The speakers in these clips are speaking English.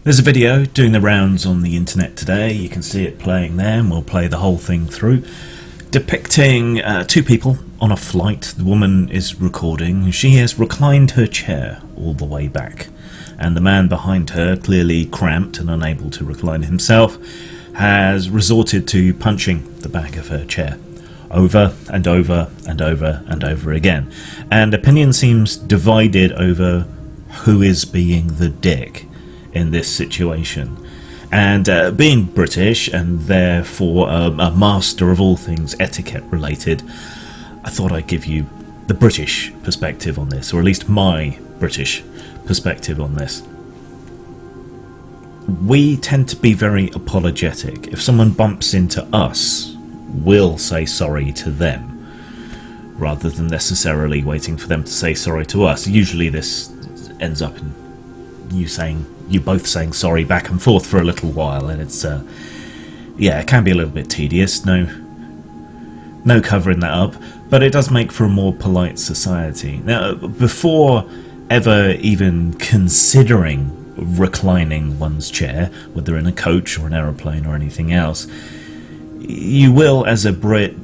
There's a video doing the rounds on the internet today. You can see it playing there, and we'll play the whole thing through, depicting two people on a flight. The woman is recording. She has reclined her chair all the way back, and the man behind her, clearly cramped and unable to recline himself, has resorted to punching the back of her chair over and over and over and over again. And opinion seems divided over who is being the dick in this situation. And being British and therefore a master of all things etiquette related, I thought I'd give you the British perspective on this, or at least my British perspective on this. We tend to be very apologetic. If someone bumps into us, we'll say sorry to them, rather than necessarily waiting for them to say sorry to us. Usually this ends up in you both saying sorry back and forth for a little while, and it's it can be a little bit tedious. No covering that up, but it does make for a more polite society. Now, before ever even considering reclining one's chair, whether in a coach or an aeroplane or anything else, you will, as a Brit,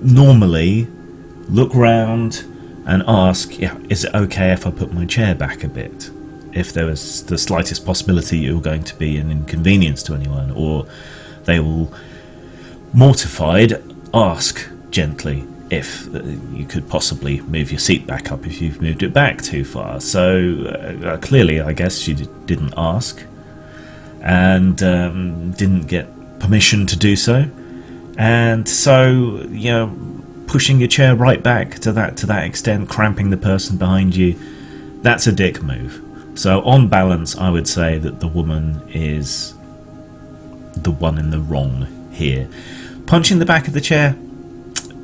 normally look round and ask, is it okay if I put my chair back a bit? If there was the slightest possibility you're going to be an inconvenience to anyone, or they will, mortified, ask gently if you could possibly move your seat back up if you've moved it back too far. So clearly, I guess she didn't ask, and didn't get permission to do so, and so pushing your chair right back to that extent, cramping the person behind you, that's a dick move. So on balance, I would say that the woman is the one in the wrong here. Punching the back of the chair,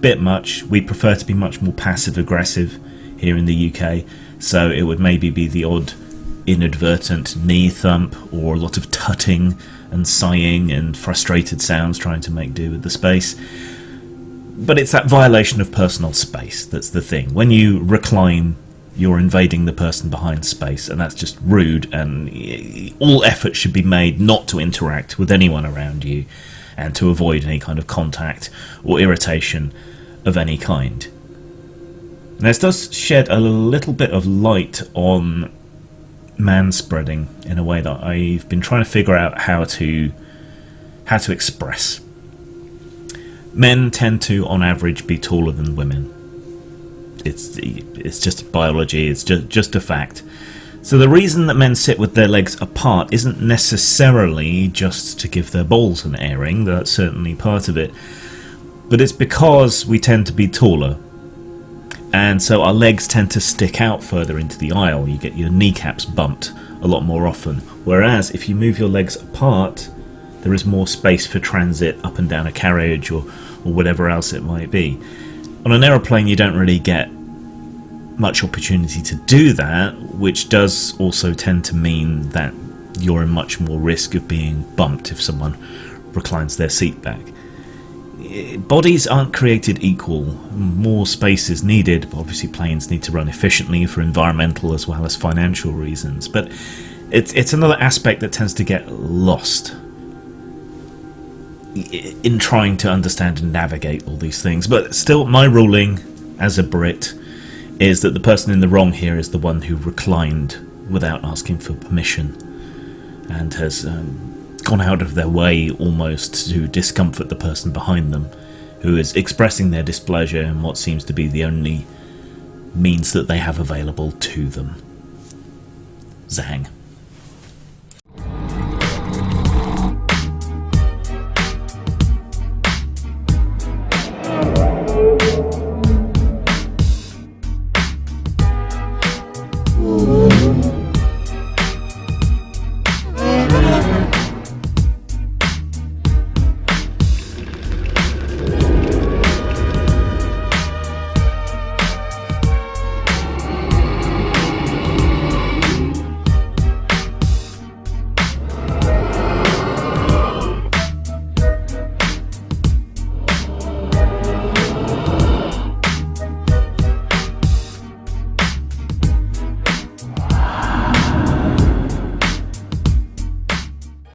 bit much. We prefer to be much more passive-aggressive here in the UK, so it would maybe be the odd inadvertent knee thump, or a lot of tutting and sighing and frustrated sounds trying to make do with the space. But it's that violation of personal space that's the thing. When you recline, you're invading the person behind space, and that's just rude, and all effort should be made not to interact with anyone around you and to avoid any kind of contact or irritation of any kind. Now, this does shed a little bit of light on manspreading in a way that I've been trying to figure out how to express. Men tend to, on average, be taller than women. It's just biology, it's just a fact. So the reason that men sit with their legs apart isn't necessarily just to give their balls an airing, that's certainly part of it, but it's because we tend to be taller, and so our legs tend to stick out further into the aisle. You get your kneecaps bumped a lot more often, whereas if you move your legs apart, there is more space for transit up and down a carriage or whatever else it might be. On an aeroplane, you don't really get much opportunity to do that, which does also tend to mean that you're in much more risk of being bumped if someone reclines their seat back. Bodies aren't created equal. More space is needed. Obviously, planes need to run efficiently for environmental as well as financial reasons, but it's another aspect that tends to get lost in trying to understand and navigate all these things. But still, my ruling as a Brit is that the person in the wrong here is the one who reclined without asking for permission, and has gone out of their way almost to discomfort the person behind them, who is expressing their displeasure in what seems to be the only means that they have available to them. Zang.